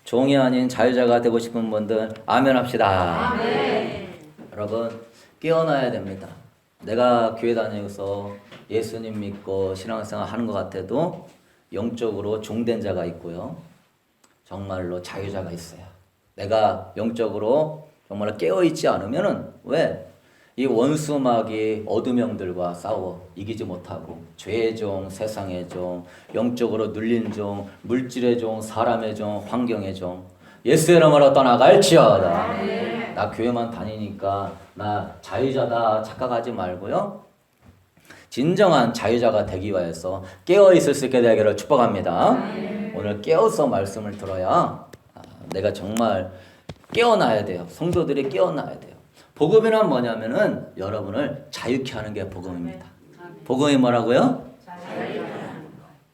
종이 아닌 자유자가 되고 싶은 분들 아멘 합시다. 아멘. 여러분 깨어나야 됩니다. 내가 교회 다니면서 예수님 믿고 신앙생활 하는 것 같아도 영적으로 종된 자가 있고요. 정말로 자유자가 있어요. 내가 영적으로 정말 깨어있지 않으면은 왜? 이 원수마귀 어둠 영들과 싸워 이기지 못하고 죄의 종, 세상의 종, 영적으로 눌린 종, 물질의 종, 사람의 종, 환경의 종 예수의 이름으로 떠나갈지어다. 나 교회만 다니니까 나 자유자다 착각하지 말고요. 진정한 자유자가 되기 위해서 깨어있을 수 있게 되기를 축복합니다. 오늘 깨어서 말씀을 들어야 내가 정말 깨어나야 돼요. 성도들이 깨어나야 돼요. 복음이란 뭐냐면은 여러분을 자유케 하는 게 복음입니다. 복음이 뭐라고요?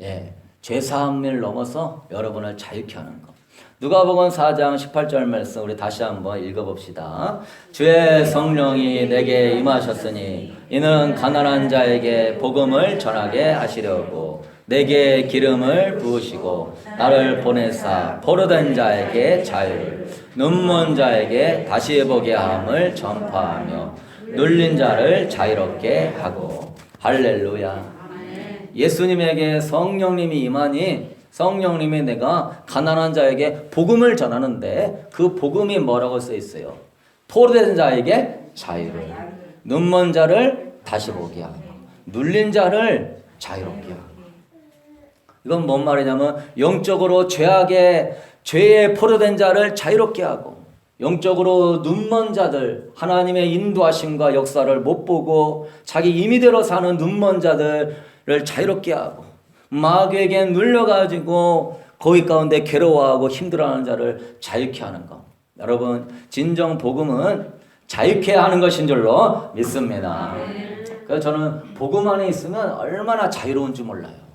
예, 죄사함을 넘어서 여러분을 자유케 하는 거. 누가복음 4장 18절 말씀 우리 다시 한번 읽어봅시다. 주의 성령이 내게 임하셨으니 이는 가난한 자에게 복음을 전하게 하시려고 내게 기름을 부으시고 나를 보내사 포로된 자에게 자유를 눈먼 자에게 다시 보게 함을 전파하며 눌린 자를 자유롭게 하고. 할렐루야. 예수님에게 성령님이 임하니 성령님이 내가 가난한 자에게 복음을 전하는데 그 복음이 뭐라고 써 있어요? 포로된 자에게 자유를, 눈먼 자를 다시 보게 하고 눌린 자를 자유롭게 하고. 이건 뭔 말이냐면 영적으로 죄에 포로된 자를 자유롭게 하고 영적으로 눈먼 자들, 하나님의 인도하심과 역사를 못 보고 자기 임의대로 사는 눈먼 자들을 자유롭게 하고 마귀에게 눌려가지고 거기 가운데 괴로워하고 힘들어하는 자를 자유케 하는 것. 여러분 진정 복음은 자유케 하는 것인 줄로 믿습니다. 그래서 저는 복음 안에 있으면 얼마나 자유로운지 몰라요.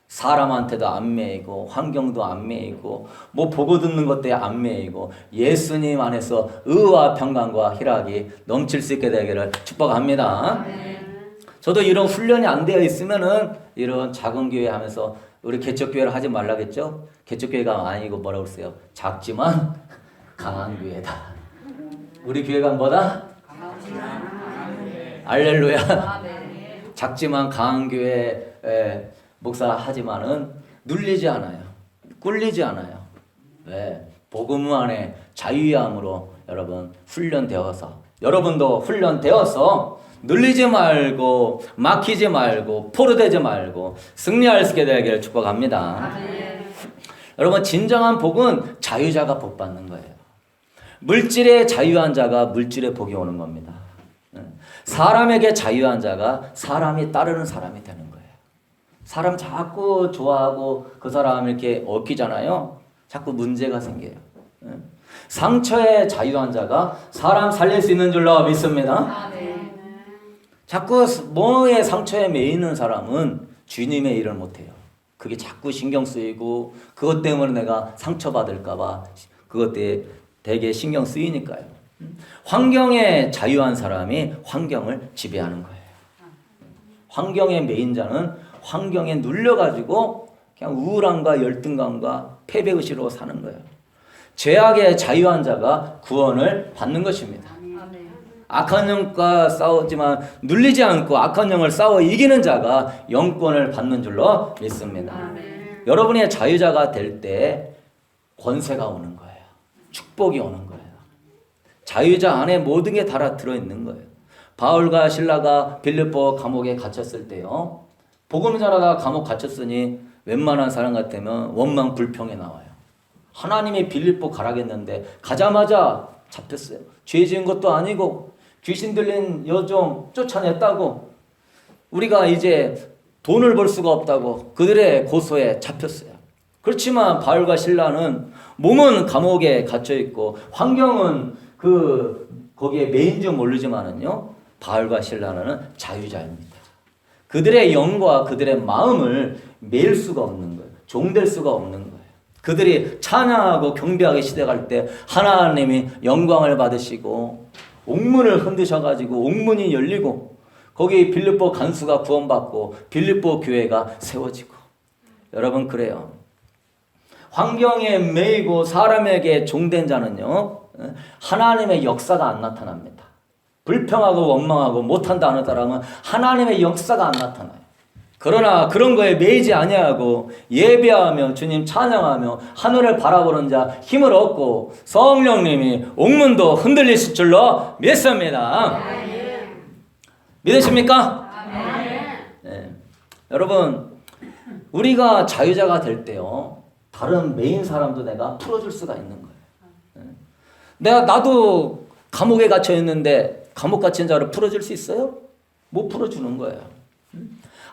사람한테도 안 매이고 환경도 안 매이고 뭐 보고 듣는 것 때문에 안 매이고 예수님 안에서 의와 평강과 희락이 넘칠 수 있게 되기를 축복합니다. 저도 이런 훈련이 안 되어 있으면은 이런 작은 교회 하면서 우리 개척교회를 하지 말라겠죠? 개척교회가 아니고 뭐라고 그랬어요? 작지만 강한 교회다. 우리 교회가 뭐다? 할렐루야. 작지만 강한 교회 목사하지만은 눌리지 않아요. 꿀리지 않아요. 왜? 복음 안에 자유함으로 여러분 훈련되어서 여러분도 훈련되어서 눌리지 말고 막히지 말고 포로되지 말고 승리할 수 있게 되기를 축복합니다. 여러분 진정한 복은 자유자가 복 받는 거예요. 물질에 자유한 자가 물질에 복이 오는 겁니다. 사람에게 자유한 자가 사람이 따르는 사람이 되는 거예요. 사람 자꾸 좋아하고 그 사람 이렇게 얽히잖아요. 자꾸 문제가 생겨요. 상처에 자유한 자가 사람 살릴 수 있는 줄로 믿습니다. 자꾸 뭐에 상처에 매이는 사람은 주님의 일을 못해요. 그게 자꾸 신경 쓰이고 그것 때문에 내가 상처받을까 봐 그것 때문에 되게 신경 쓰이니까요. 환경에 자유한 사람이 환경을 지배하는 거예요. 환경에 매인 자는 환경에 눌려가지고 그냥 우울함과 열등감과 패배의식으로 사는 거예요. 죄악에 자유한 자가 구원을 받는 것입니다. 악한 영과 싸우지만 눌리지 않고 악한 영을 싸워 이기는 자가 영권을 받는 줄로 믿습니다. 여러분의 자유자가 될 때 권세가 오는 거예요. 축복이 오는 거예요. 자유자 안에 모든 게 다 들어있는 거예요. 바울과 실라가 빌립보 감옥에 갇혔을 때요. 복음 전하다가 감옥 갇혔으니 웬만한 사람 같으면 원망 불평이 나와요. 하나님이 빌립보 가라겠는데 가자마자 잡혔어요. 죄 지은 것도 아니고 귀신 들린 여종 쫓아냈다고 우리가 이제 돈을 벌 수가 없다고 그들의 고소에 잡혔어요. 그렇지만 바울과 실라는 몸은 감옥에 갇혀있고 환경은 거기에 매인 줄 모르지만은요 바울과 실라는 자유자입니다. 그들의 영과 그들의 마음을 매일 수가 없는 거예요. 종될 수가 없는 거예요. 그들이 찬양하고 경배하기 시작할 때 하나님이 영광을 받으시고 옥문을 흔드셔가지고 옥문이 열리고 거기 빌립보 간수가 구원받고 빌립보 교회가 세워지고. 여러분 그래요. 환경에 매이고 사람에게 종된 자는요, 하나님의 역사가 안 나타납니다. 불평하고 원망하고 못한다 하는 사람은 하나님의 역사가 안 나타나요. 그러나 그런 거에 매이지 아니하고 예배하며 주님 찬양하며 하늘을 바라보는 자 힘을 얻고 성령님이 옥문도 흔들리실 줄로 믿습니다. 믿으십니까? 네. 여러분, 우리가 자유자가 될 때요, 다른 메인 사람도 내가 풀어줄 수가 있는 거예요. 나도 감옥에 갇혀 있는데 감옥 갇힌 자를 풀어줄 수 있어요? 못 풀어주는 거예요.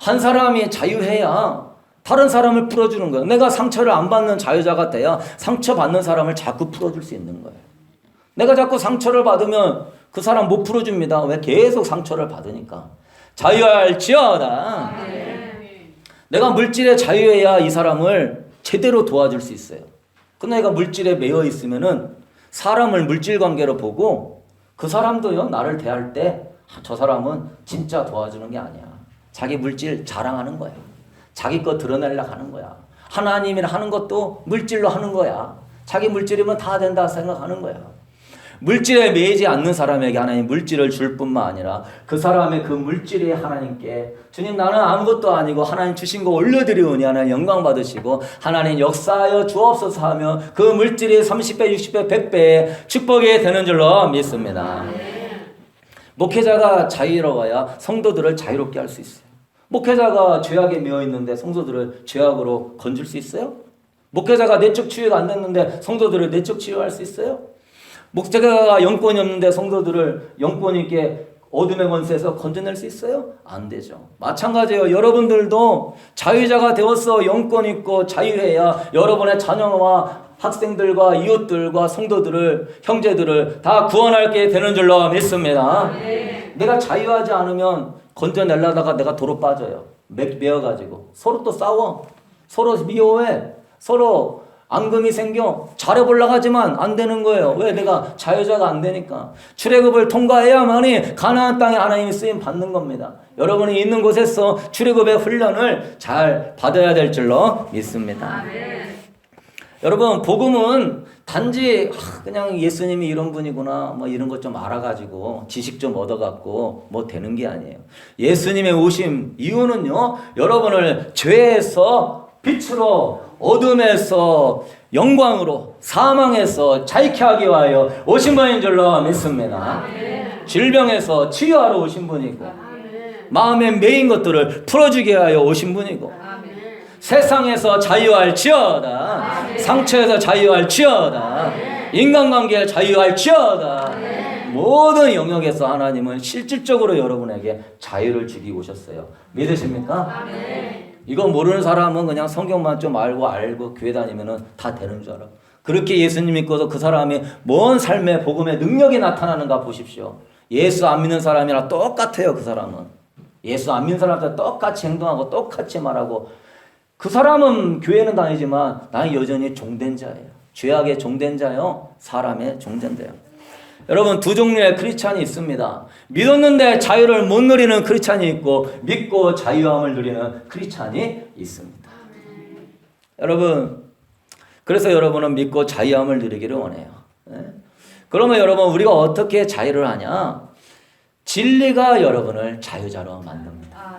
한 사람이 자유해야 다른 사람을 풀어주는 거예요. 내가 상처를 안 받는 자유자가 돼야 상처받는 사람을 자꾸 풀어줄 수 있는 거예요. 내가 자꾸 상처를 받으면 그 사람 못 풀어줍니다. 왜? 계속 상처를 받으니까. 자유할지어다. 내가 물질에 자유해야 이 사람을 제대로 도와줄 수 있어요. 근데 내가 물질에 매여 있으면은 사람을 물질 관계로 보고 그 사람도요, 나를 대할 때 저 사람은 진짜 도와주는 게 아니야. 자기 물질 자랑하는 거야. 자기 거 드러내려고 하는 거야. 하나님이 하는 것도 물질로 하는 거야. 자기 물질이면 다 된다 생각하는 거야. 물질에 매이지 않는 사람에게 하나님 물질을 줄 뿐만 아니라 그 사람의 그 물질이 하나님께 주님 나는 아무것도 아니고 하나님 주신 거 올려드리오니 하나님 영광 받으시고 하나님 역사하여 주옵소서 하며 그 물질이 30배, 60배, 100배의 축복이 되는 줄로 믿습니다. 목회자가 자유로워야 성도들을 자유롭게 할 수 있어요. 목회자가 죄악에 매여 있는데 성도들을 죄악으로 건질 수 있어요? 목회자가 내적 치유가 안 됐는데 성도들을 내적 치유할 수 있어요? 목회자가 영권이 없는데 성도들을 영권 있게 어둠의 권세에서 건져낼 수 있어요? 안 되죠. 마찬가지예요. 여러분들도 자유자가 되어서 영권 있고 자유해야 여러분의 자녀와 학생들과 이웃들과 성도들을 형제들을 다 구원하게 되는 줄로 믿습니다. 내가 자유하지 않으면 건져내려다가 내가 도로 빠져요. 매어가지고 서로 또 싸워. 서로 미워해. 서로 앙금이 생겨. 잘해보려고 하지만 안 되는 거예요. 왜? 내가 자유자가 안 되니까. 출애굽을 통과해야만이 가나안 땅에 하나님이 쓰임 받는 겁니다. 여러분이 있는 곳에서 출애굽의 훈련을 잘 받아야 될 줄로 믿습니다. 여러분, 복음은 단지 그냥 예수님이 이런 분이구나 뭐 이런 것 좀 알아가지고 지식 좀 얻어갖고 뭐 되는 게 아니에요. 예수님의 오심 이유는요, 여러분을 죄에서 빛으로, 어둠에서 영광으로, 사망에서 자유케 하기 위하여 오신 분인 줄로 믿습니다. 질병에서 치유하러 오신 분이고 마음에 매인 것들을 풀어주기 위하여 오신 분이고 세상에서 자유할지어다. 상처에서 자유할지어다. 인간관계에 자유할지어다. 모든 영역에서 하나님은 실질적으로 여러분에게 자유를 주기 오셨어요. 믿으십니까? 이거 모르는 사람은 그냥 성경만 좀 알고 교회 다니면은 다 되는 줄 알아. 그렇게 예수님 믿고서 그 사람이 뭔 삶의 복음의 능력이 나타나는가 보십시오. 예수 안 믿는 사람이랑 똑같아요. 그 사람은 예수 안 믿는 사람한테 똑같이 행동하고 똑같이 말하고, 그 사람은 교회는 다니지만 나는 여전히 종된 자예요. 죄악의 종된 자요, 사람의 종된 자요. 여러분, 두 종류의 크리스찬이 있습니다. 믿었는데 자유를 못 누리는 크리스찬이 있고 믿고 자유함을 누리는 크리스찬이 있습니다. 여러분, 그래서 여러분은 믿고 자유함을 누리기를 원해요. 그러면 여러분, 우리가 어떻게 자유를 하냐? 진리가 여러분을 자유자로 만듭니다.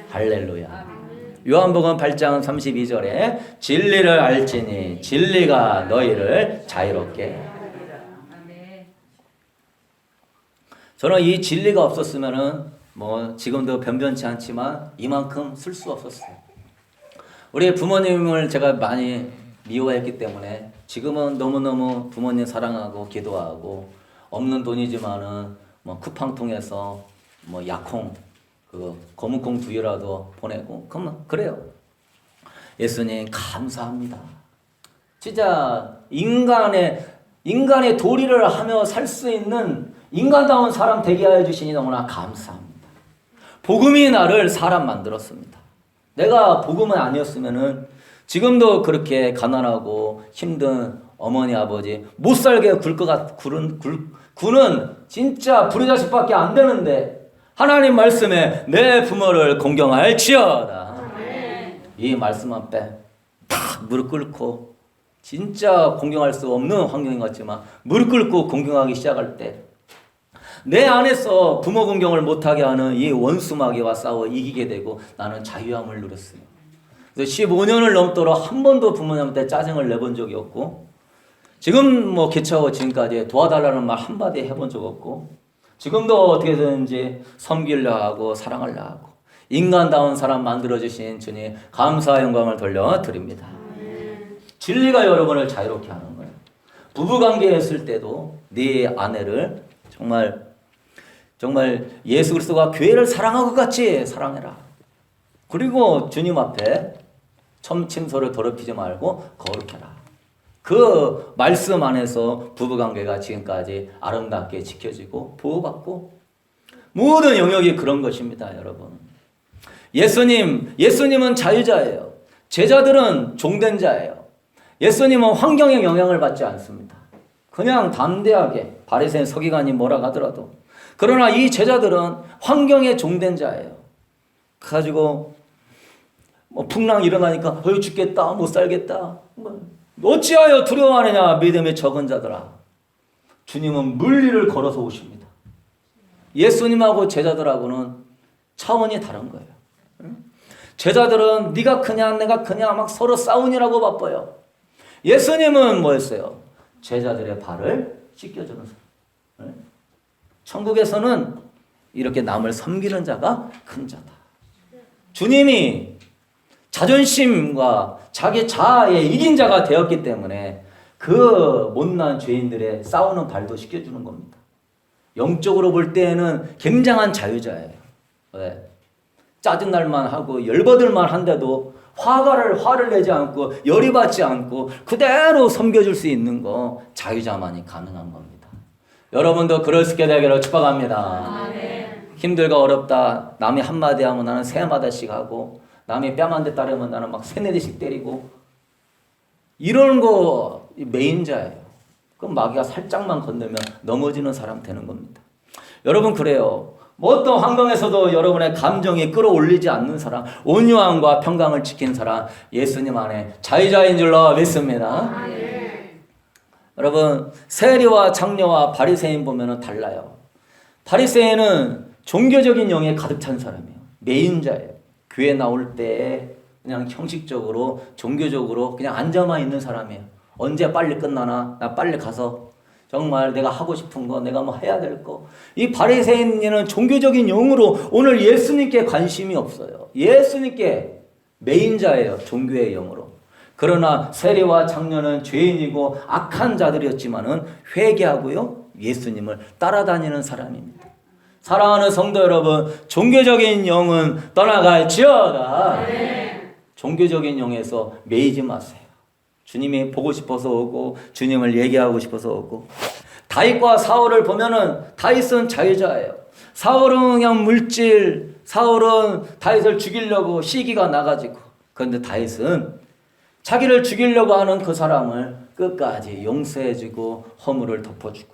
할렐루야. 요한복음 8장 32절에 진리를 알지니 진리가 너희를 자유롭게 하리라. 저는 이 진리가 없었으면은 뭐 지금도 변변치 않지만 이만큼 쓸 수 없었어요. 우리 부모님을 제가 많이 미워했기 때문에 지금은 너무너무 부모님 사랑하고 기도하고, 없는 돈이지만은 뭐 쿠팡 통해서 뭐 약콩 그 거문콩 두유라도 보내고 그래요. 예수님 감사합니다. 진짜 인간의 도리를 하며 살 수 있는 인간다운 사람 되게 하여 주시니 너무나 감사합니다. 복음이 나를 사람 만들었습니다. 내가 복음은 아니었으면은 지금도 그렇게 가난하고 힘든 어머니 아버지 못 살게 구는 진짜 불의자식밖에 안 되는데, 하나님 말씀에 내 부모를 공경할지어다. 이 말씀 앞에 탁 무릎 꿇고 진짜 공경할 수 없는 환경인 것 같지만 무릎 꿇고 공경하기 시작할 때 내 안에서 부모 공경을 못하게 하는 이 원수마귀와 싸워 이기게 되고 나는 자유함을 누렸어요. 그래서 15년을 넘도록 한 번도 부모님한테 짜증을 내본 적이 없고 지금 뭐 개척하고 지금까지 도와달라는 말 한마디 해본 적 없고 지금도 어떻게든지 섬기려 하고 사랑하려 하고 인간다운 사람 만들어주신 주님 감사와 영광을 돌려드립니다. 진리가 여러분을 자유롭게 하는 거예요. 부부관계에 있을 때도 네 아내를 정말 예수 그리스도가 교회를 사랑한 것 같이 사랑해라. 그리고 주님 앞에 침소를 더럽히지 말고 거룩해라. 그 말씀 안에서 부부관계가 지금까지 아름답게 지켜지고 보호받고 모든 영역이 그런 것입니다, 여러분. 예수님은 자유자예요. 제자들은 종된 자예요. 예수님은 환경의 영향을 받지 않습니다. 그냥 담대하게 바리새인 서기관이 뭐라 하더라도 그러나 이 제자들은 환경에 종된 자예요. 가지고 뭐 풍랑 일어나니까 죽겠다 못 살겠다 어찌하여 두려워하느냐 믿음의 적은 자들아. 주님은 물리를 걸어서 오십니다. 예수님하고 제자들하고는 차원이 다른 거예요. 제자들은 네가 크냐 내가 크냐 막 서로 싸우느라고 바빠요. 예수님은 뭐였어요? 제자들의 발을 씻겨주는 사람. 천국에서는 이렇게 남을 섬기는 자가 큰 자다. 주님이 자존심과 자기 자아에 이긴 자가 되었기 때문에 그 못난 죄인들의 싸우는 발도 씻겨주는 겁니다. 영적으로 볼 때에는 굉장한 자유자예요. 왜? 짜증날만 하고 열받을만 한데도 화를 내지 않고 열이 받지 않고 그대로 섬겨줄 수 있는 거 자유자만이 가능한 겁니다. 여러분도 그럴 수 있게 되기를 축복합니다. 힘들고 어렵다 남이 한마디 하면 나는 세 마디씩 하고 남이 뺨 한 대 따르면 나는 막 세네 대씩 때리고 이런 거 매인자예요. 그럼 마귀가 살짝만 건들면 넘어지는 사람 되는 겁니다. 여러분 그래요. 뭐 어떤 환경에서도 여러분의 감정이 끌어올리지 않는 사람, 온유함과 평강을 지킨 사람, 예수님 안에 자유자인 줄로 믿습니다. 여러분 세리와 장녀와 바리새인 보면은 달라요. 바리새인은 종교적인 영에 가득 찬 사람이에요. 매인자예요. 교회 나올 때 그냥 형식적으로 종교적으로 그냥 앉아만 있는 사람이에요. 언제 빨리 끝나나 나 빨리 가서 정말 내가 하고 싶은 거 내가 뭐 해야 될 거. 이 바리새인은 종교적인 영으로 오늘 예수님께 관심이 없어요. 예수님께 매인자예요. 종교의 영으로. 그러나 세리와 장녀는 죄인이고 악한 자들이었지만은 회개하고요 예수님을 따라다니는 사람입니다. 사랑하는 성도 여러분, 종교적인 영은 떠나갈지어다. 종교적인 영에서 매이지 마세요. 주님이 보고 싶어서 오고 주님을 얘기하고 싶어서 오고. 다윗과 사울을 보면은 다윗은 자유자예요. 사울은 그냥 물질, 사울은 다윗을 죽이려고 시기가 나가지고. 그런데 다윗은 자기를 죽이려고 하는 그 사람을 끝까지 용서해주고 허물을 덮어주고.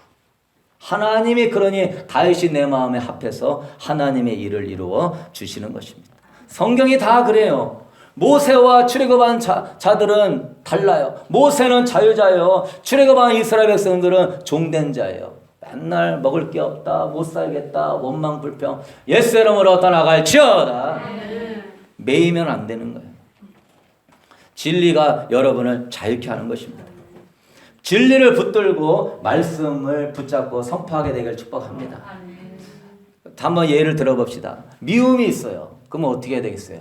하나님이 그러니 다윗이 내 마음에 합해서 하나님의 일을 이루어 주시는 것입니다. 성경이 다 그래요. 모세와 출애굽한 자들은 달라요. 모세는 자유자예요. 출애굽한 이스라엘 백성들은 종된 자예요. 맨날 먹을 게 없다, 못 살겠다, 원망 불평, 예수 이름으로 떠나갈지어다. 매이면 안 되는 거예요. 진리가 여러분을 자유케 하는 것입니다. 진리를 붙들고 말씀을 붙잡고 선포하게 되기를 축복합니다. 한번 예를 들어봅시다. 미움이 있어요. 그러면 어떻게 해야 되겠어요?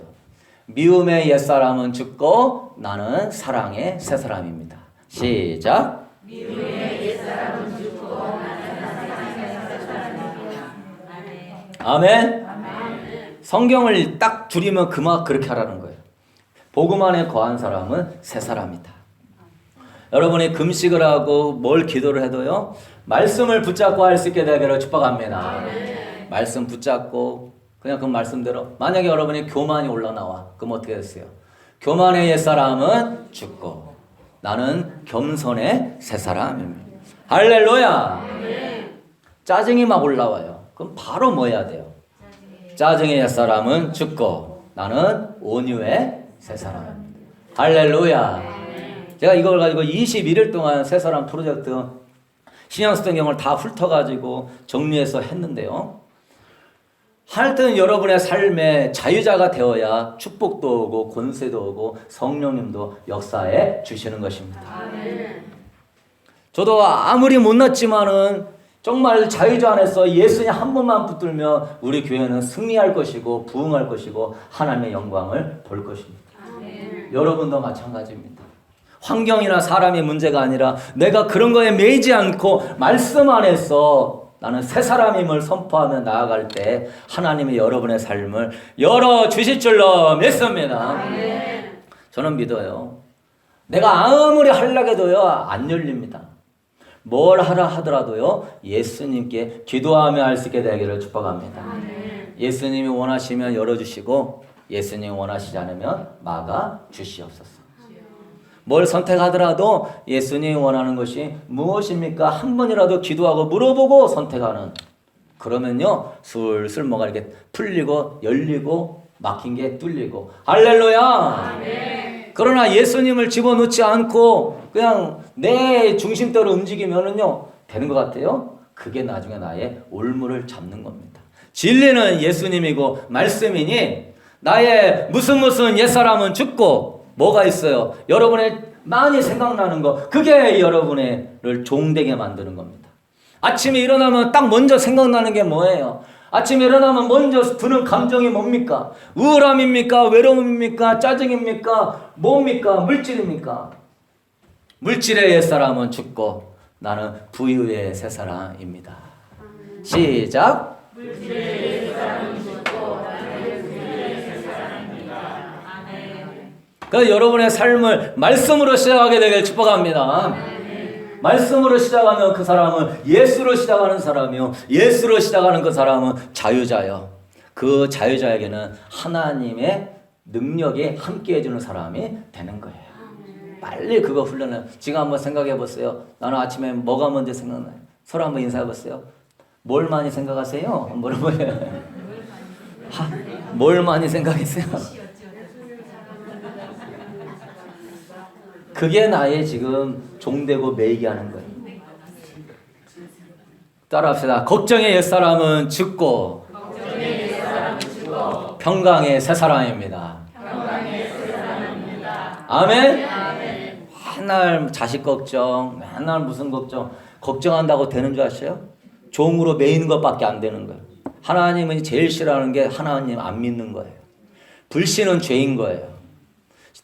미움의 옛사람은 죽고 나는 사랑의 새사람입니다. 시작. 미움의 옛사람은 죽고 나는 사랑의 새사람입니다. 아멘. 성경을 딱 줄이면 그렇게 하라는 거예요. 복음 안에 거한 사람은 새사람이다. 여러분이 금식을 하고 뭘 기도를 해도요 말씀을 붙잡고 할 수 있게 되기를 축복합니다. 말씀 붙잡고 그냥 그 말씀대로. 만약에 여러분이 교만이 올라나와 그럼 어떻게 됐어요? 교만의 옛사람은 죽고 나는 겸손의 새사람입니다. 할렐루야. 짜증이 막 올라와요. 그럼 바로 뭐 해야 돼요? 짜증의 옛사람은 죽고 나는 온유의 새사람입니다. 할렐루야. 제가 이걸 가지고 21일 동안 새 사람 프로젝트 신약성경을 다 훑어가지고 정리해서 했는데요. 하여튼 여러분의 삶에 자유자가 되어야 축복도 오고 권세도 오고 성령님도 역사해 주시는 것입니다. 저도 아무리 못났지만은 정말 자유자 안에서 예수님 한 번만 붙들면 우리 교회는 승리할 것이고 부흥할 것이고 하나님의 영광을 볼 것입니다. 여러분도 마찬가지입니다. 환경이나 사람의 문제가 아니라 내가 그런 거에 매이지 않고 말씀 안에서 나는 새 사람임을 선포하며 나아갈 때 하나님이 여러분의 삶을 열어주실 줄로 믿습니다. 저는 믿어요. 내가 아무리 하려고 해도요 안 열립니다. 뭘 하라 하더라도요 예수님께 기도하며 할 수 있게 되기를 축복합니다. 예수님이 원하시면 열어주시고 예수님이 원하시지 않으면 막아 주시옵소서. 뭘 선택하더라도 예수님이 원하는 것이 무엇입니까? 한 번이라도 기도하고 물어보고 선택하는. 그러면요 술술 뭐가 이렇게 풀리고 열리고 막힌 게 뚫리고. 할렐루야. 아멘. 그러나 예수님을 집어넣지 않고 그냥 내 중심대로 움직이면은요 되는 것 같아요. 그게 나중에 나의 올무를 잡는 겁니다. 진리는 예수님이고 말씀이니 나의 무슨 옛사람은 죽고 뭐가 있어요? 여러분의 많이 생각나는 거, 그게 여러분을 종되게 만드는 겁니다. 아침에 일어나면 딱 먼저 생각나는 게 뭐예요? 아침에 일어나면 먼저 드는 감정이 뭡니까? 우울함입니까? 외로움입니까? 짜증입니까? 뭡니까? 물질입니까? 물질의 옛사람은 죽고 나는 부유의 새사람입니다. 시작. 물질의 옛사람은 죽고 나는 부유의 새사람입니다. 그러니까 여러분의 삶을 말씀으로 시작하게 되길 축복합니다. 말씀으로 시작하면 그 사람은 예수로 시작하는 사람이요. 예수로 시작하는 그 사람은 자유자요. 그 자유자에게는 하나님의 능력이 함께 해주는 사람이 되는 거예요. 빨리 그거 훈련해요. 지금 한번 생각해 보세요. 나는 아침에 뭐가 먼저 생각나요? 서로 한번 인사해 보세요. 뭘 많이 생각하세요? 물어보세요. 뭘 많이 생각했어요? 그게 나의 지금 종되고 매이게 하는 거예요. 따라합시다. 걱정의 옛사람은 죽고 평강의 새사람입니다. 아멘? 맨날 자식 걱정, 맨날 무슨 걱정한다고 되는 줄 아세요? 종으로 매이는 것밖에 안 되는 거예요. 하나님은 제일 싫어하는 게 하나님 안 믿는 거예요. 불신은 죄인 거예요.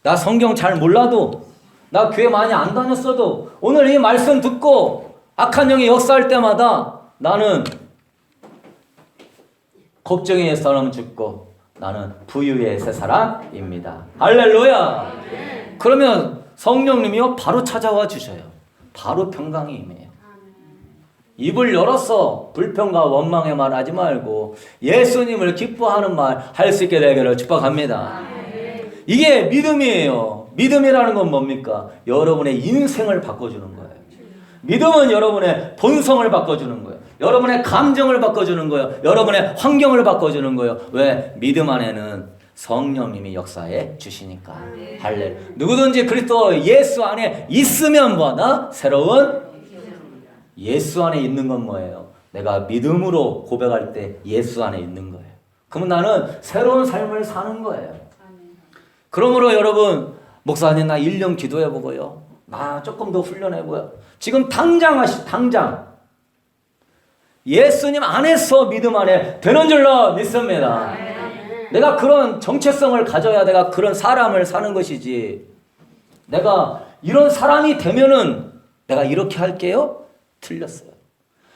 나 성경 잘 몰라도, 나 교회 많이 안 다녔어도 오늘 이 말씀 듣고 악한 영이 역사할 때마다 나는 걱정의 옛사람은 죽고 나는 부유의 새사람입니다. 할렐루야. 그러면 성령님이요 바로 찾아와 주셔요. 바로 평강이 임해요. 입을 열어서 불평과 원망의 말 하지 말고 예수님을 기뻐하는 말 할 수 있게 되기를 축복합니다. 이게 믿음이에요. 믿음이라는 건 뭡니까? 여러분의 인생을 바꿔주는 거예요. 믿음은 여러분의 본성을 바꿔주는 거예요. 여러분의 감정을 바꿔주는 거예요. 여러분의 환경을 바꿔주는 거예요. 왜? 믿음 안에는 성령님이 역사해 주시니까. 할렐루야. 누구든지 그리스도 예수 안에 있으면 뭐하나? 새로운 예수 안에 있는 건 뭐예요? 내가 믿음으로 고백할 때 예수 안에 있는 거예요. 그러면 나는 새로운 삶을 사는 거예요. 그러므로 여러분, 목사님 나 1년 기도해보고요. 나 조금 더 훈련해보고요. 지금 당장 예수님 안에서 믿음 안에 되는 줄로 믿습니다. 내가 그런 정체성을 가져야 내가 그런 사람을 사는 것이지. 내가 이런 사람이 되면은 내가 이렇게 할게요? 틀렸어요.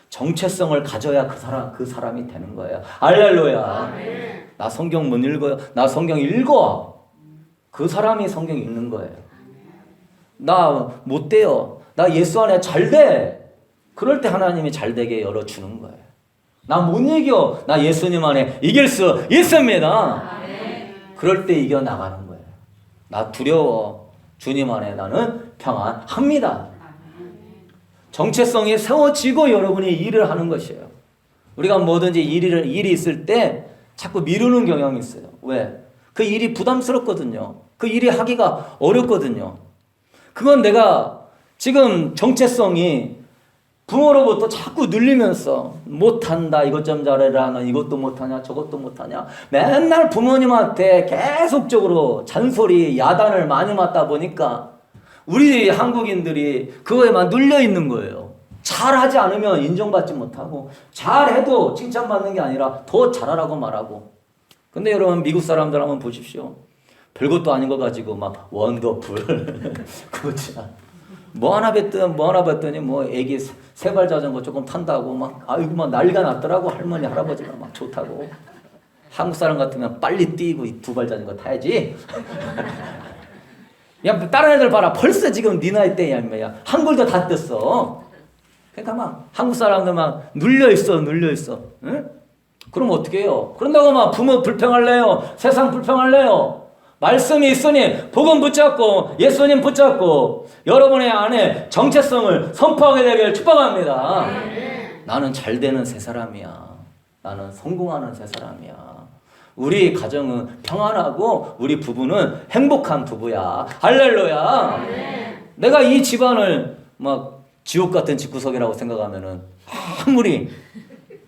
정체성을 가져야 그 사람이 되는 거예요. 할렐루야. 나 성경 못 읽어요. 나 성경 읽어. 그 사람이 성경 읽는 거예요. 나 못 돼요. 나 예수 안에 잘 돼. 그럴 때 하나님이 잘 되게 열어주는 거예요. 나 못 이겨. 나 예수님 안에 이길 수 있습니다. 그럴 때 이겨나가는 거예요. 나 두려워. 주님 안에 나는 평안합니다. 정체성이 세워지고 여러분이 일을 하는 것이에요. 우리가 뭐든지 일이 있을 때 자꾸 미루는 경향이 있어요. 왜? 그 일이 부담스럽거든요. 그 일이 하기가 어렵거든요. 그건 내가 지금 정체성이 부모로부터 자꾸 눌리면서 못한다, 이것 좀 잘해라, 너 이것도 못하냐, 저것도 못하냐, 맨날 부모님한테 계속적으로 잔소리, 야단을 많이 맞다 보니까 우리 한국인들이 그거에만 눌려 있는 거예요. 잘하지 않으면 인정받지 못하고, 잘해도 칭찬받는 게 아니라 더 잘하라고 말하고. 근데 여러분, 미국 사람들 한번 보십시오. 별것도 아닌 거 가지고 막 원더풀 그렇지. 뭐 하나 봤더니 뭐 애기 세발 자전거 조금 탄다고 막 아이고 막 난리가 났더라고. 할머니 할아버지가 막 좋다고. 한국 사람 같으면 빨리 뛰고 두 발 자전거 타야지. 야, 다른 애들 봐라. 벌써 지금 네 나이 때야 인마야. 한글도 다 떴어. 그러니까 막 한국 사람들 막 눌려 있어. 응? 그럼 어떻게 해요? 그런다고 막 부모 불평할래요? 세상 불평할래요? 말씀이 있으니 복음 붙잡고 예수님 붙잡고 여러분의 안에 정체성을 선포하게 되길 축복합니다. 나는 잘 되는 새 사람이야. 나는 성공하는 새 사람이야. 우리 가정은 평안하고 우리 부부는 행복한 부부야. 할렐루야. 내가 이 집안을 막 지옥 같은 집구석이라고 생각하면은 아무리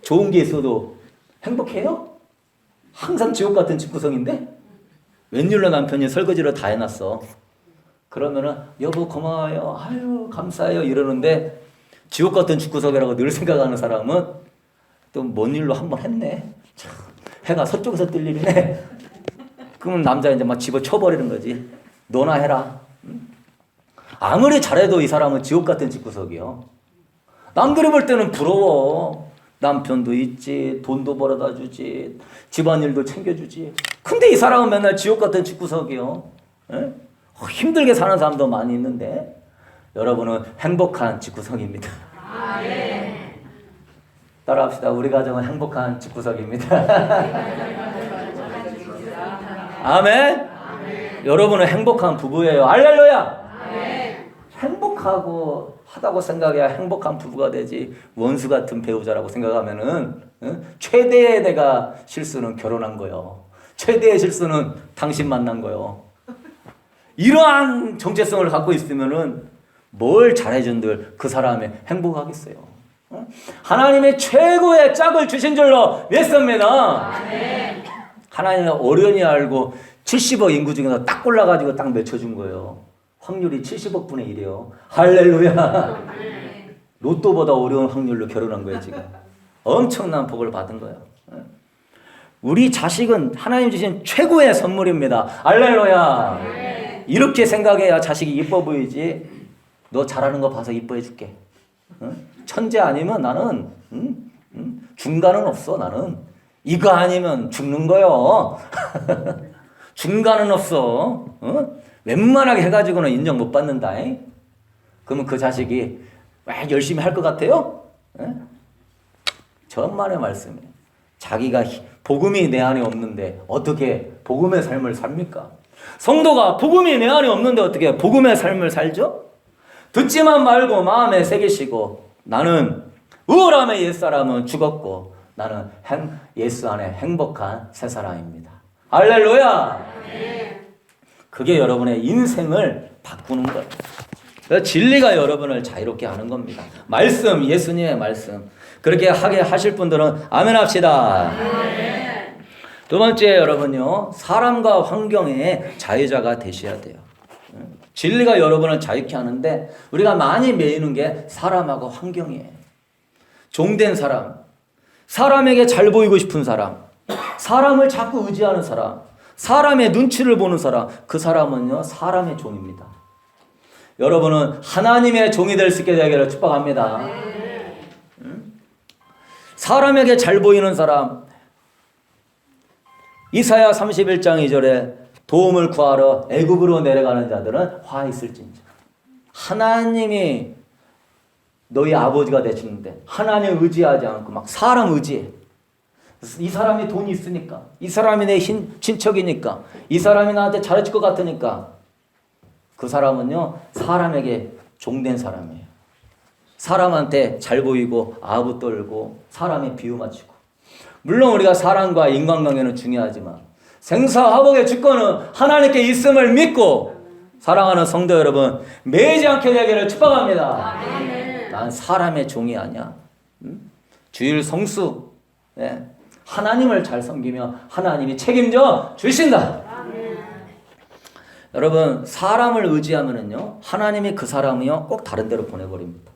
좋은 게 있어도 행복해요? 항상 지옥 같은 집구석인데? 웬일로 남편이 설거지를 다 해놨어. 그러면은 여보 고마워요. 아유 감사해요. 이러는데 지옥 같은 집구석이라고 늘 생각하는 사람은 또 뭔 일로 한번 했네. 참, 해가 서쪽에서 뜰 일이네. 그러면 남자 이제 막 집어쳐버리는 거지. 너나 해라. 아무리 잘해도 이 사람은 지옥 같은 집구석이요. 남들이 볼 때는 부러워. 남편도 있지, 돈도 벌어다 주지, 집안일도 챙겨주지. 근데 이 사람은 맨날 지옥 같은 집구석이요. 힘들게 사는 사람도 많이 있는데 여러분은 행복한 집구석입니다. 따라합시다. 우리 가정은 행복한 집구석입니다. 아멘. 여러분은 행복한 부부예요. 할렐루야. 행복하고 하다고 생각해야 행복한 부부가 되지. 원수 같은 배우자라고 생각하면은 최대의 내가 실수는 결혼한 거요. 최대의 실수는 당신 만난 거요. 이러한 정체성을 갖고 있으면은 뭘 잘해준들 그 사람이 행복하겠어요. 하나님의 최고의 짝을 주신 줄로 믿습니다. 하나님은 어련히 알고 70억 인구 중에서 딱 골라가지고 딱 맺혀준 거예요. 확률이 70억 분의 1이에요. 할렐루야. 로또보다 어려운 확률로 결혼한 거예요, 지금. 엄청난 복을 받은 거예요. 우리 자식은 하나님 주신 최고의 선물입니다. 할렐루야. 이렇게 생각해야 자식이 이뻐 보이지. 너 잘하는 거 봐서 이뻐해 줄게. 천재 아니면 나는 중간은 없어. 나는 이거 아니면 죽는 거요. 중간은 없어. 웬만하게 해가지고는 인정 못 받는다. 그러면 그 자식이 왜 열심히 할 것 같아요? 천만의 말씀이에요. 자기가 복음이 내 안에 없는데 어떻게 복음의 삶을 삽니까? 성도가 복음이 내 안에 없는데 어떻게 복음의 삶을 살죠? 듣지만 말고 마음에 새기시고 나는 우월함의 옛사람은 죽었고 나는 예수 안에 행복한 새 사람입니다. 할렐루야. 그게 여러분의 인생을 바꾸는 거예요. 진리가 여러분을 자유롭게 하는 겁니다. 말씀, 예수님의 말씀. 그렇게 하게 하실 분들은 아멘 합시다. 두 번째 여러분요. 사람과 환경의 자유자가 되셔야 돼요. 진리가 여러분을 자유케 하는데 우리가 많이 매이는 게 사람하고 환경이에요. 종된 사람, 사람에게 잘 보이고 싶은 사람, 사람을 자꾸 의지하는 사람, 사람의 눈치를 보는 사람, 그 사람은요 사람의 종입니다. 여러분은 하나님의 종이 될 수 있게 되기를 축복합니다. 사람에게 잘 보이는 사람, 이사야 31장 2절에 도움을 구하러 애굽으로 내려가는 자들은 화 있을진저. 하나님이 너희 아버지가 되시는데 하나님 의지하지 않고 막 사람 의지해. 이 사람이 돈이 있으니까, 이 사람이 내 친척이니까, 이 사람이 나한테 잘해줄 것 같으니까 그 사람은요 사람에게 종된 사람이에요. 사람한테 잘 보이고 아부 떨고 사람에 비유 맞추고. 물론 우리가 사람과 인간관계는 중요하지만 생사화복의 주권은 하나님께 있음을 믿고 사랑하는 성도 여러분, 매이지 않게 되기를 축복합니다. 난 사람의 종이 아니야. 주일 성수, 네. 하나님을 잘 섬기며 하나님이 책임져 주신다. 여러분, 사람을 의지하면은요, 하나님이 그 사람이요 꼭 다른 데로 보내버립니다.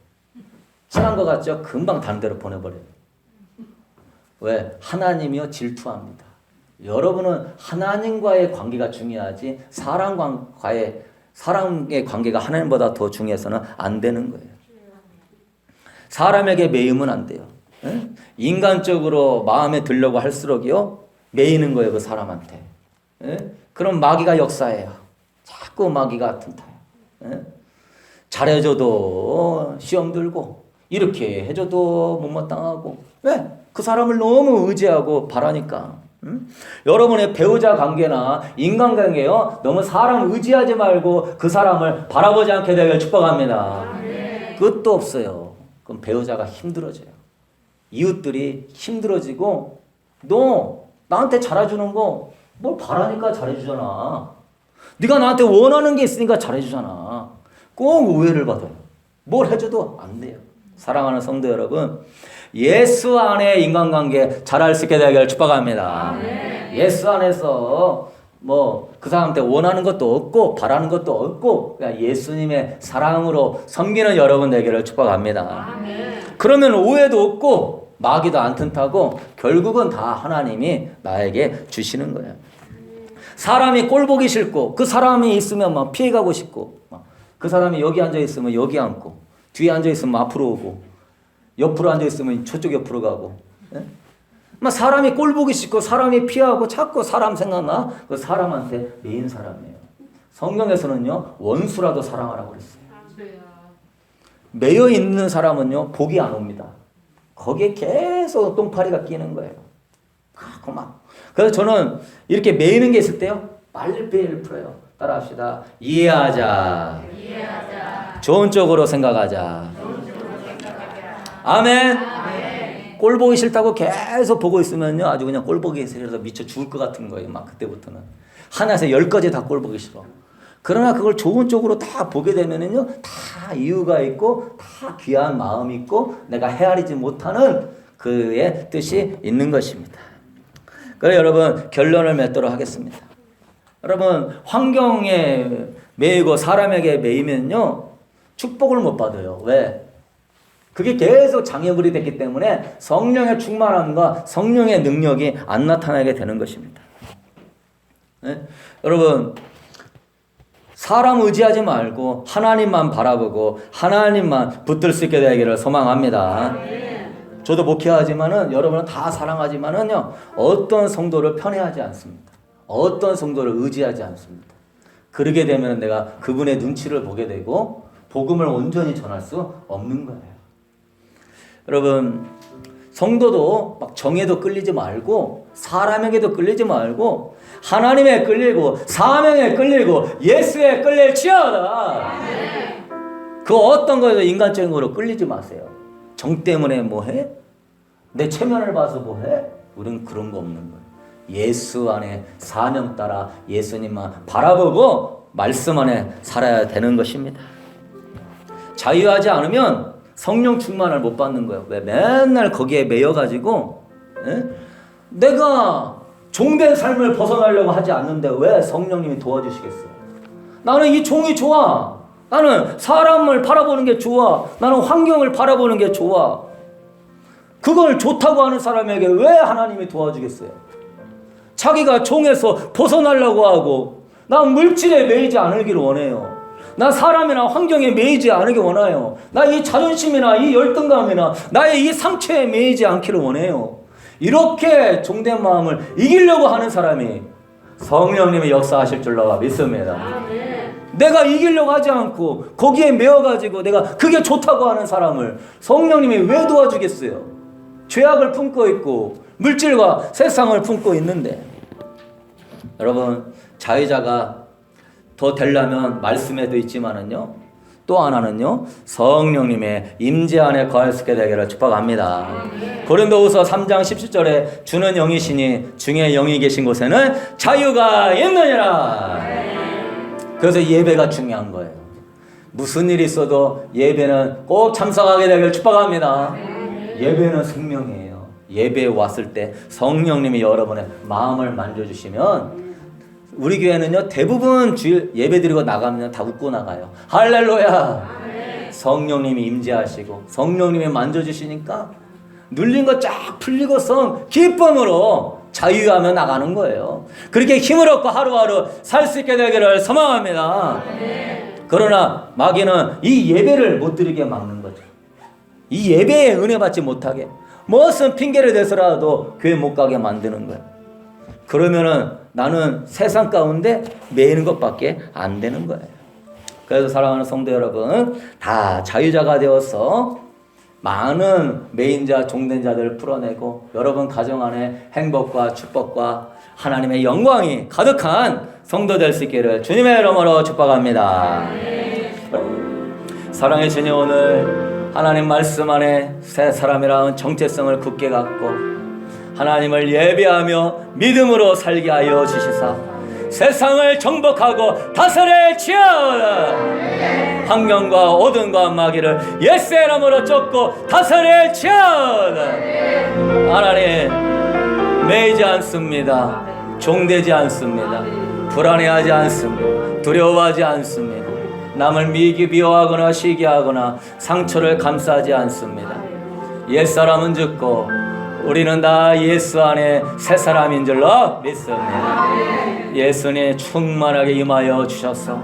친한 것 같죠? 금방 다른 데로 보내버려요. 왜? 하나님이요 질투합니다. 여러분은 하나님과의 관계가 중요하지 사람의 관계가 하나님보다 더 중요해서는 안 되는 거예요. 사람에게 매이면 안 돼요. 에? 인간적으로 마음에 들려고 할수록요 매이는 거예요, 그 사람한테. 에? 그럼 마귀가 역사해요. 자꾸 마귀가 틈타요. 에? 잘해줘도 시험 들고 이렇게 해줘도 못마땅하고. 왜? 그 사람을 너무 의지하고 바라니까. 여러분의 배우자 관계나 인간관계요 너무 사람 의지하지 말고 그 사람을 바라보지 않게 되길 축복합니다. 끝도 없어요. 그럼 배우자가 힘들어져요. 이웃들이 힘들어지고 너 나한테 잘해주는 거 뭘 바라니까 잘해주잖아. 네가 나한테 원하는 게 있으니까 잘해주잖아. 꼭 오해를 받아요. 뭘 해줘도 안 돼요. 사랑하는 성도 여러분, 예수 안에 인간관계 잘할 수 있게 되기를 축복합니다. 예수 안에서 뭐 그 사람한테 원하는 것도 없고 바라는 것도 없고 그냥 예수님의 사랑으로 섬기는 여러분 되기를 축복합니다. 그러면 오해도 없고 마귀도 안 튼타고 결국은 다 하나님이 나에게 주시는 거예요. 사람이 꼴 보기 싫고 그 사람이 있으면 막 피해가고 싶고 그 사람이 여기 앉아 있으면 여기 앉고 뒤에 앉아 있으면 앞으로 오고 옆으로 앉아 있으면 저쪽 옆으로 가고. 예? 막 사람이 꼴 보기 싫고 사람이 피하고 자꾸 사람 생각나. 그 사람한테 매인 사람이에요. 성경에서는요 원수라도 사랑하라고 그랬어요. 매여 있는 사람은요 복이 안 옵니다. 거기에 계속 똥파리가 끼는 거예요. 막. 그래서 저는 이렇게 매이는 게 있을 때요 빨리빨리 풀어요. 따라합시다. 이해하자. 좋은 쪽으로 생각하자. 아멘. 꼴 보기 싫다고 계속 보고 있으면요 아주 그냥 꼴 보기 싫어서 미쳐 죽을 것 같은 거예요. 막 그때부터는 하나에서 10가지 다 꼴 보기 싫어. 그러나 그걸 좋은 쪽으로 다 보게 되면은요 다 이유가 있고 다 귀한 마음이 있고 내가 헤아리지 못하는 그의 뜻이 있는 것입니다. 그래서 여러분 결론을 맺도록 하겠습니다. 여러분 환경에 매이고 사람에게 매이면요 축복을 못 받아요. 왜? 그게 계속 장애물이 됐기 때문에 성령의 충만함과 성령의 능력이 안 나타나게 되는 것입니다. 네? 여러분 사람 의지하지 말고 하나님만 바라보고 하나님만 붙들 수 있게 되기를 소망합니다. 저도 목회하지만은 여러분은 다 사랑하지만은요 어떤 성도를 편애하지 않습니다. 어떤 성도를 의지하지 않습니다. 그러게 되면 내가 그분의 눈치를 보게 되고 복음을 온전히 전할 수 없는 거예요. 여러분 성도도 막 정에도 끌리지 말고 사람에게도 끌리지 말고 하나님에 끌리고 사명에 끌리고 예수에 끌릴지어다. 그 어떤 거에도 인간적인 거로 끌리지 마세요. 정 때문에 뭐 해? 내 체면을 봐서 뭐 해? 우리는 그런 거 없는 거예요. 예수 안에 사명 따라 예수님만 바라보고 말씀 안에 살아야 되는 것입니다. 자유하지 않으면 성령 충만을 못 받는 거예요. 왜? 맨날 거기에 매여가지고 내가 종된 삶을 벗어나려고 하지 않는데 왜 성령님이 도와주시겠어요? 나는 이 종이 좋아. 나는 사람을 바라보는 게 좋아. 나는 환경을 바라보는 게 좋아. 그걸 좋다고 하는 사람에게 왜 하나님이 도와주겠어요? 자기가 종에서 벗어나려고 하고 난 물질에 매이지 않기를 원해요. 나 사람이나 환경에 매이지 않기 원해요. 나 이 자존심이나 이 열등감이나 나의 이 상처에 매이지 않기를 원해요. 이렇게 종된 마음을 이기려고 하는 사람이 성령님이 역사하실 줄로 믿습니다. 내가 이기려고 하지 않고 거기에 매여가지고 내가 그게 좋다고 하는 사람을 성령님이 왜 도와주겠어요? 죄악을 품고 있고 물질과 세상을 품고 있는데. 여러분 자유자가 더 되려면 말씀에도 있지만은요 또 하나는요 성령님의 임재 안에 거할 수 있게 되기를 축복합니다. 고린도후서 3장 17절에 주는 영이시니 중에 영이 계신 곳에는 자유가 있느니라. 그래서 예배가 중요한 거예요. 무슨 일이 있어도 예배는 꼭 참석하게 되길 축복합니다. 예배는 생명이에요. 예배에 왔을 때 성령님이 여러분의 마음을 만져주시면, 우리 교회는요 대부분 주일 예배 드리고 나가면 다 웃고 나가요. 할렐루야. 성령님이 임재하시고 성령님이 만져주시니까 눌린 거 쫙 풀리고서 기쁨으로 자유하며 나가는 거예요. 그렇게 힘을 얻고 하루하루 살 수 있게 되기를 소망합니다. 그러나 마귀는 이 예배를 못 드리게 막는 거죠. 이 예배에 은혜 받지 못하게 무슨 핑계를 대서라도 교회 못 가게 만드는 거예요. 그러면은 나는 세상 가운데 매이는 것밖에 안 되는 거예요. 그래서 사랑하는 성도 여러분, 다 자유자가 되어서 많은 매인자, 종된 자들을 풀어내고 여러분 가정 안에 행복과 축복과 하나님의 영광이 가득한 성도 될 수 있기를 주님의 이름으로 축복합니다. 사랑의 주님, 오늘 하나님 말씀 안에 새 사람이라는 정체성을 굳게 갖고 하나님을 예배하며 믿음으로 살게 하여 주시사 세상을 정복하고 다스릴지어다. 환경과 어둠과 마귀를 예수의 이름으로 쫓고 다스릴지어다. 하나님, 매이지 않습니다. 종되지 않습니다. 불안해하지 않습니다. 두려워하지 않습니다. 남을 미워하거나 시기하거나 상처를 감싸지 않습니다. 옛사람은 죽고 우리는 다 예수 안에 새 사람인 줄로 믿습니다. 예수님 충만하게 임하여 주셔서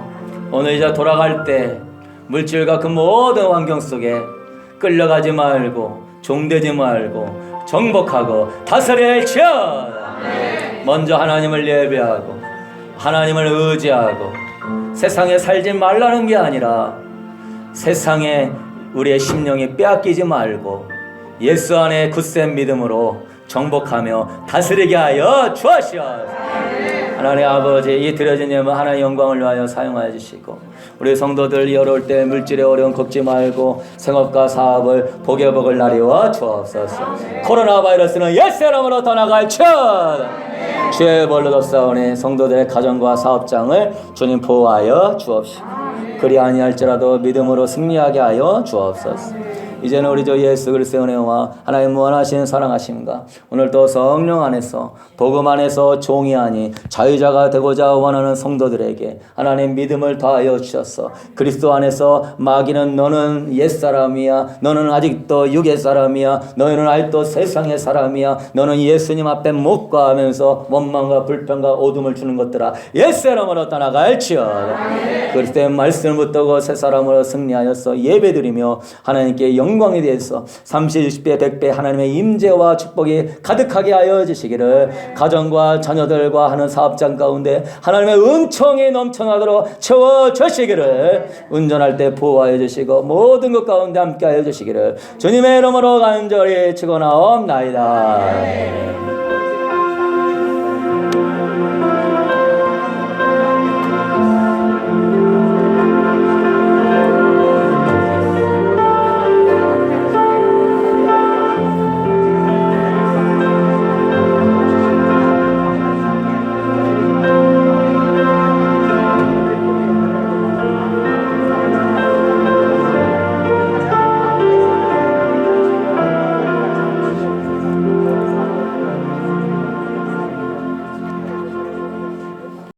오늘 이제 돌아갈 때 물질과 그 모든 환경 속에 끌려가지 말고 종되지 말고 정복하고 다스릴지어다. 먼저 하나님을 예배하고 하나님을 의지하고 세상에 살지 말라는 게 아니라 세상에 우리의 심령이 빼앗기지 말고 예수 안에 굳센 믿음으로 정복하며 다스리게 하여 주시옵소서. 하나님 아버지, 이 드려진 예물 하나의 영광을 위하여 사용하여 주시고 우리 성도들 어려울 때 물질의 어려움 겪지 말고 생업과 사업을 복의 복을 나리워 주옵소서. 코로나 바이러스는 예수 이름으로 떠나갈지어다. 주의 벌로 덮사오니 성도들의 가정과 사업장을 주님 보호하여 주옵시고 그리 아니할지라도 믿음으로 승리하게 하여 주옵소서. 이제는 우리 주 예수 그리스도의 은혜와 하나님 무한하신 사랑하심과 오늘도 성령 안에서 복음 안에서 종이 아니 자유자가 되고자 원하는 성도들에게 하나님 믿음을 더하여 주셔서 그리스도 안에서 마귀는 너는 옛사람이야, 너는 아직도 육의 사람이야, 너희는 아직도 세상의 사람이야, 너는 예수님 앞에 못 가 하면서 원망과 불평과 어둠을 주는 것들아 예수 이름으로 떠나갈지어다. 그리스도의 말씀을 붙들고 새 사람으로 승리하여서 예배드리며 하나님께 영광에 대해서 30, 60배, 100배 하나님의 임재와 축복이 가득하게 하여 주시기를 가정과 자녀들과 하는 사업장 가운데 하나님의 은총이 넘쳐나도록 채워주시기를 운전할 때 보호하여 주시고 모든 것 가운데 함께 하여 주시기를 주님의 이름으로 간절히 축원하옵나이다.